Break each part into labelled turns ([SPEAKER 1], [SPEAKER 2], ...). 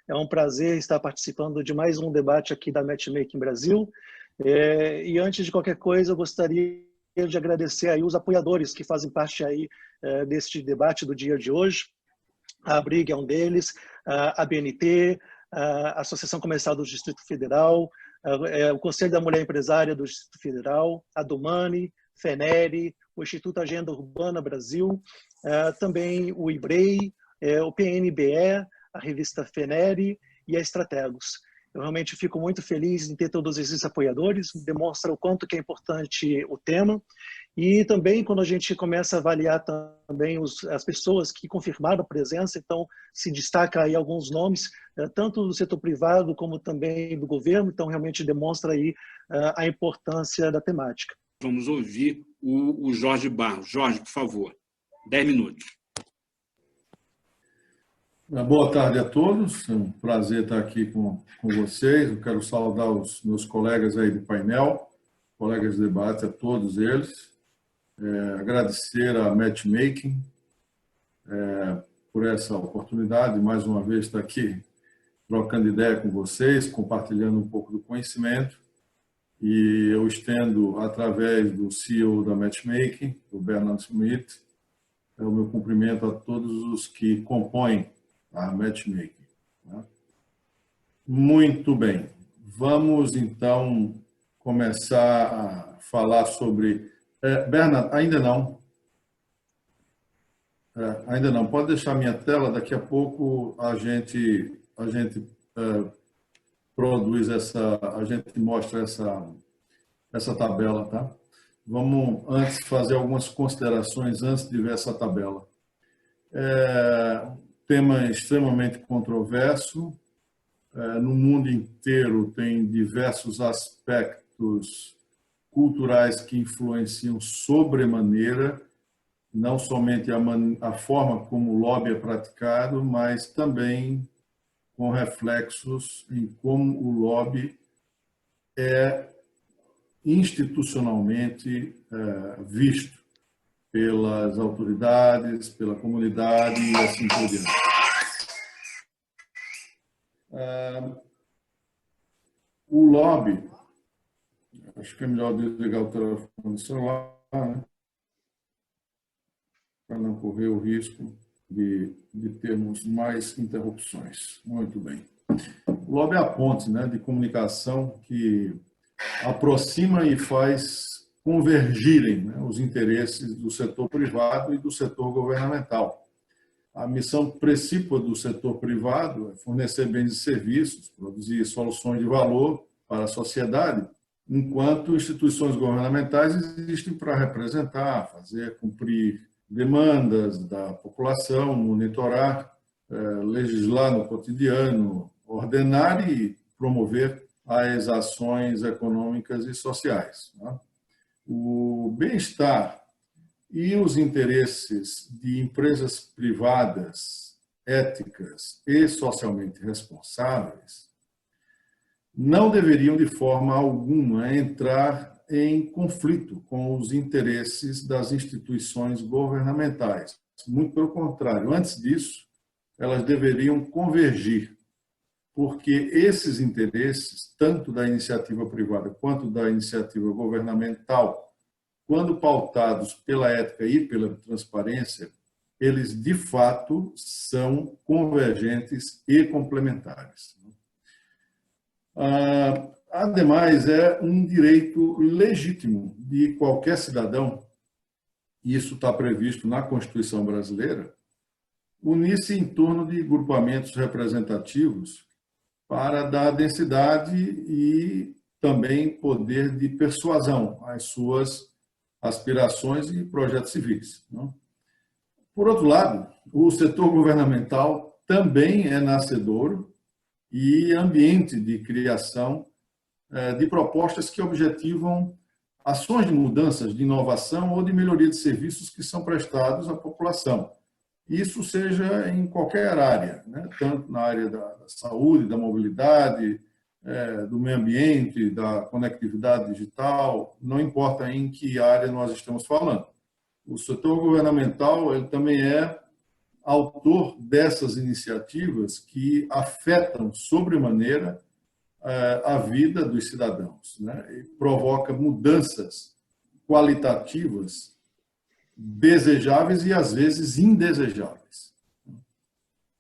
[SPEAKER 1] É um prazer estar participando de mais um debate aqui da Matchmaking Brasil. E antes de qualquer coisa, eu gostaria de agradecer aí os apoiadores que fazem parte aí deste debate do dia de hoje. A ABRIG é um deles, a BNT, a Associação Comercial do Distrito Federal, o Conselho da Mulher Empresária do Distrito Federal, a Domani, FENERE, o Instituto Agenda Urbana Brasil, também o IBREI, o PNBE, a revista FENERE e a Estrategos. Eu realmente fico muito feliz em ter todos esses apoiadores, demonstra o quanto que é importante o tema. E também quando a gente começa a avaliar também as pessoas que confirmaram a presença, então se destaca aí alguns nomes, tanto do setor privado como também do governo, então realmente demonstra aí a importância da temática.
[SPEAKER 2] Vamos ouvir o Jorge Barros. Jorge, por favor, 10 minutos.
[SPEAKER 3] Boa tarde a todos, é um prazer estar aqui com vocês. Eu quero saudar os meus colegas aí do painel, colegas de debate, a todos eles. Agradecer a Matchmaking por essa oportunidade, mais uma vez estar aqui trocando ideia com vocês, compartilhando um pouco do conhecimento. E eu estendo, através do CEO da Matchmaking, o Bernard Schmidt, o meu cumprimento a todos os que compõem a Matchmaking. Muito bem, vamos então começar a falar sobre... Bernard, ainda não. Ainda não. Pode deixar minha tela, daqui a pouco a gente produz a gente mostra essa tabela, tá? Vamos antes fazer algumas considerações antes de ver essa tabela. Tema extremamente controverso, no mundo inteiro tem diversos aspectos culturais que influenciam sobremaneira, não somente a forma como o lobby é praticado, mas também com reflexos em como o lobby é institucionalmente visto pelas autoridades, pela comunidade e assim por diante. O lobby, acho que é melhor desligar o telefone celular, né? Para não correr o risco de termos mais interrupções. Muito bem. O lobby é a ponte, né, de comunicação que aproxima e faz convergirem, né, os interesses do setor privado e do setor governamental. A missão principal do setor privado é fornecer bens e serviços, produzir soluções de valor para a sociedade, enquanto instituições governamentais existem para representar, fazer cumprir demandas da população, monitorar, legislar no cotidiano, ordenar e promover as ações econômicas e sociais. O bem-estar e os interesses de empresas privadas, éticas e socialmente responsáveis não deveriam, de forma alguma, entrar em conflito com os interesses das instituições governamentais. Muito pelo contrário, antes disso, elas deveriam convergir, porque esses interesses, tanto da iniciativa privada quanto da iniciativa governamental, quando pautados pela ética e pela transparência, eles, de fato, são convergentes e complementares. Ademais, é um direito legítimo de qualquer cidadão, e isso está previsto na Constituição brasileira, unir-se em torno de grupamentos representativos para dar densidade e também poder de persuasão às suas aspirações e projetos civis. Por outro lado, o setor governamental também é nascedouro e ambiente de criação de propostas que objetivam ações de mudanças, de inovação ou de melhoria de serviços que são prestados à população. Isso seja em qualquer área, né? Tanto na área da saúde, da mobilidade, do meio ambiente, da conectividade digital, não importa em que área nós estamos falando. O setor governamental ele também é autor dessas iniciativas que afetam sobremaneira a vida dos cidadãos, né? E provoca mudanças qualitativas desejáveis e, às vezes, indesejáveis.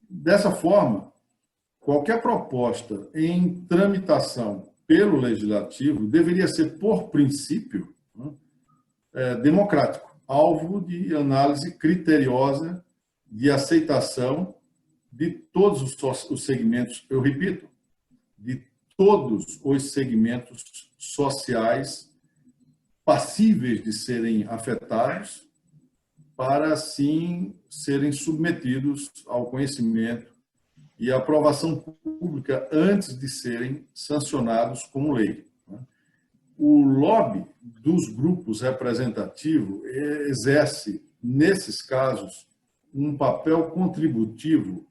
[SPEAKER 3] Dessa forma, qualquer proposta em tramitação pelo Legislativo deveria ser, por princípio, democrático, alvo de análise criteriosa de aceitação de todos os segmentos, eu repito, de todos os segmentos sociais passíveis de serem afetados, para, assim, serem submetidos ao conhecimento e à aprovação pública antes de serem sancionados como lei. O lobby dos grupos representativos exerce, nesses casos, um papel contributivo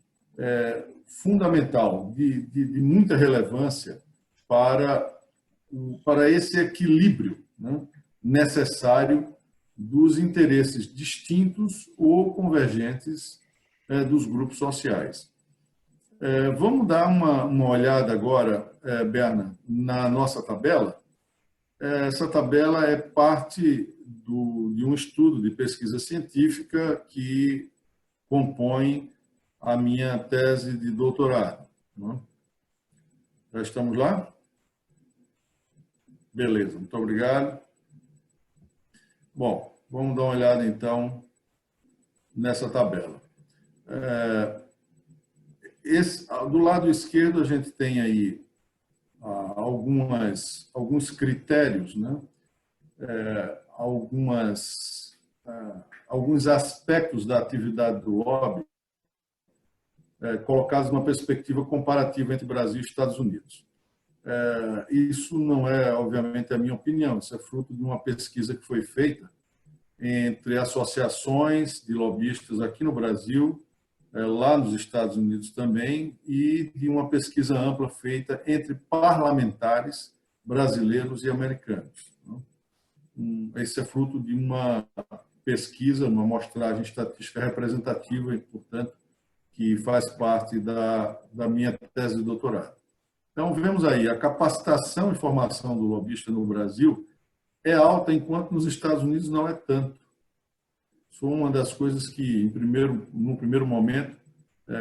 [SPEAKER 3] fundamental, de muita relevância para esse equilíbrio, né, necessário dos interesses distintos ou convergentes dos grupos sociais. Vamos dar uma olhada agora, Berna, na nossa tabela. Essa tabela é parte de um estudo de pesquisa científica que compõe a minha tese de doutorado. Já estamos lá? Beleza, muito obrigado. Bom, vamos dar uma olhada, então, nessa tabela. Do lado esquerdo, a gente tem aí alguns critérios, né? Alguns aspectos da atividade do lobby colocados numa perspectiva comparativa entre Brasil e Estados Unidos. Isso não é, obviamente, a minha opinião, isso é fruto de uma pesquisa que foi feita entre associações de lobistas aqui no Brasil, lá nos Estados Unidos também, e de uma pesquisa ampla feita entre parlamentares brasileiros e americanos. Esse é fruto de uma pesquisa, uma amostragem estatística representativa e, portanto, que faz parte da minha tese de doutorado. Então, vemos aí, a capacitação e formação do lobista no Brasil é alta, enquanto nos Estados Unidos não é tanto. Isso foi uma das coisas que, no primeiro momento,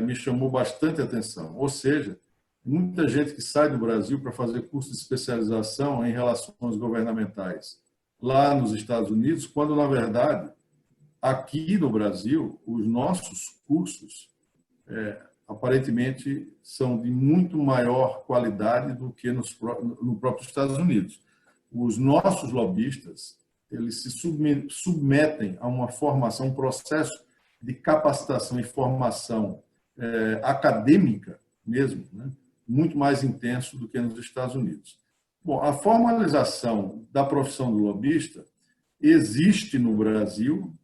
[SPEAKER 3] me chamou bastante atenção. Ou seja, muita gente que sai do Brasil para fazer curso de especialização em relações governamentais lá nos Estados Unidos, quando, na verdade, aqui no Brasil, os nossos cursos aparentemente são de muito maior qualidade do que no próprio Estados Unidos. Os nossos lobistas, eles se submetem a uma formação, um processo de capacitação e formação acadêmica mesmo, né? Muito mais intenso do que nos Estados Unidos. Bom, a formalização da profissão do lobista existe no Brasil,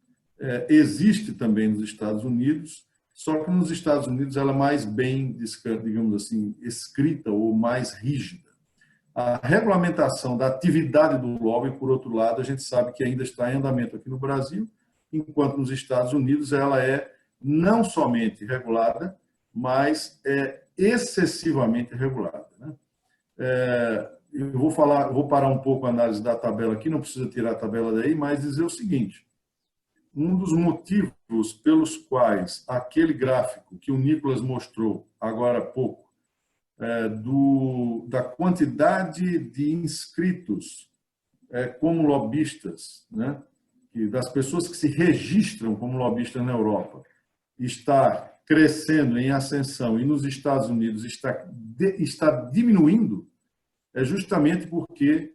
[SPEAKER 3] existe também nos Estados Unidos, só que nos Estados Unidos ela é mais bem, digamos assim, escrita ou mais rígida. A regulamentação da atividade do lobby, por outro lado, a gente sabe que ainda está em andamento aqui no Brasil, enquanto nos Estados Unidos ela é não somente regulada, mas é excessivamente regulada, né? Eu vou parar um pouco a análise da tabela aqui, não precisa tirar a tabela daí, mas dizer o seguinte: um dos motivos pelos quais aquele gráfico que o Nicolas mostrou agora há pouco, da quantidade de inscritos como lobistas, né, das pessoas que se registram como lobistas na Europa, está crescendo em ascensão e nos Estados Unidos está diminuindo, é justamente porque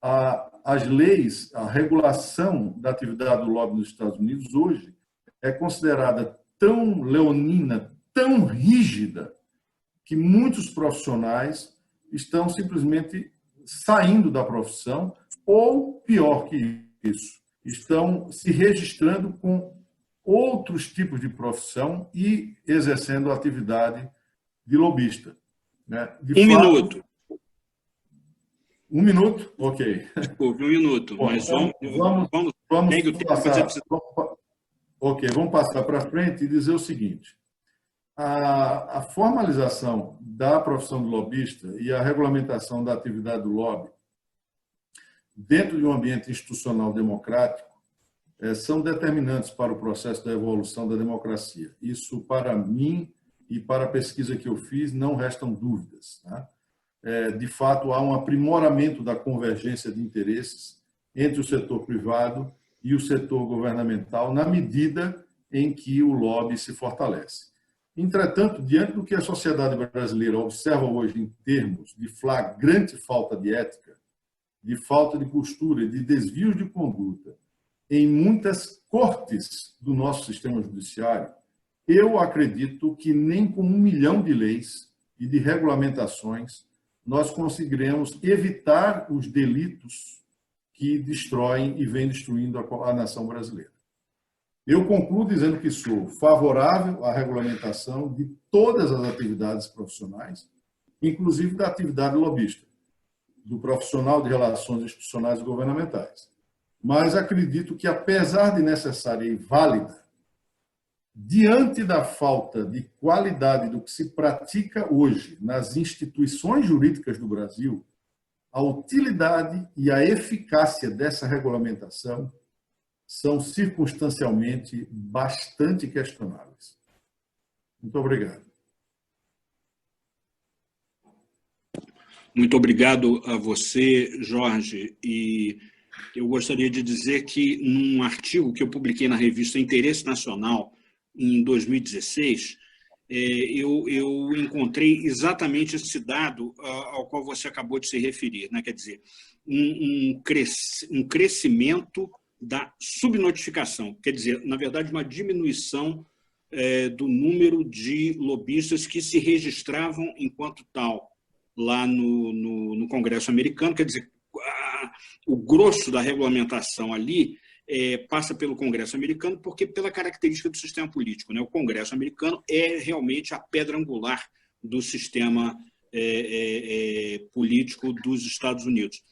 [SPEAKER 3] as leis, a regulação da atividade do lobby nos Estados Unidos hoje é considerada tão leonina, tão rígida, que muitos profissionais estão simplesmente saindo da profissão ou, pior que isso, estão se registrando com outros tipos de profissão e exercendo a atividade de lobista, né?
[SPEAKER 2] Minuto.
[SPEAKER 3] 1 minuto? Ok.
[SPEAKER 2] Desculpe, 1 minuto.
[SPEAKER 3] Bom,
[SPEAKER 2] mas
[SPEAKER 3] vamos
[SPEAKER 2] segue o tempo, mas você precisa...
[SPEAKER 3] Ok, vamos passar para frente e dizer o seguinte. A formalização da profissão do lobista e a regulamentação da atividade do lobby dentro de um ambiente institucional democrático são determinantes para o processo da evolução da democracia. Isso, para mim e para a pesquisa que eu fiz, não restam dúvidas. Tá? De fato, há um aprimoramento da convergência de interesses entre o setor privado e o setor governamental, na medida em que o lobby se fortalece. Entretanto, diante do que a sociedade brasileira observa hoje em termos de flagrante falta de ética, de falta de postura e de desvios de conduta em muitas cortes do nosso sistema judiciário, eu acredito que nem com 1 milhão de leis e de regulamentações nós conseguiremos evitar os delitos que destroem e vêm destruindo a nação brasileira. Eu concluo dizendo que sou favorável à regulamentação de todas as atividades profissionais, inclusive da atividade lobista, do profissional de relações institucionais e governamentais. Mas acredito que, apesar de necessária e válida, diante da falta de qualidade do que se pratica hoje nas instituições jurídicas do Brasil, a utilidade e a eficácia dessa regulamentação são circunstancialmente bastante questionáveis. Muito obrigado.
[SPEAKER 2] Muito obrigado a você, Jorge. E eu gostaria de dizer que, num artigo que eu publiquei na revista Interesse Nacional, em 2016, eu encontrei exatamente esse dado ao qual você acabou de se referir, né? Quer dizer, um crescimento da subnotificação, quer dizer, na verdade, uma diminuição do número de lobistas que se registravam enquanto tal lá no Congresso americano. Quer dizer, o grosso da regulamentação ali passa pelo Congresso americano, porque pela característica do sistema político, né? O Congresso americano é realmente a pedra angular do sistema político dos Estados Unidos.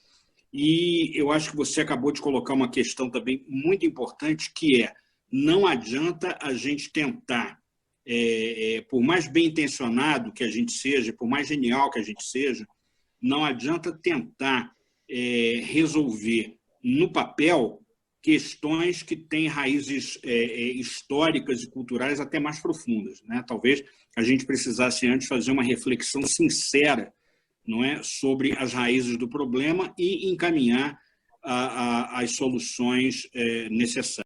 [SPEAKER 2] E eu acho que você acabou de colocar uma questão também muito importante, que não adianta a gente tentar, por mais bem intencionado que a gente seja, por mais genial que a gente seja, não adianta tentar resolver no papel questões que têm raízes históricas e culturais até mais profundas, né? Talvez a gente precisasse antes fazer uma reflexão sincera, não é, sobre as raízes do problema e encaminhar as soluções necessárias.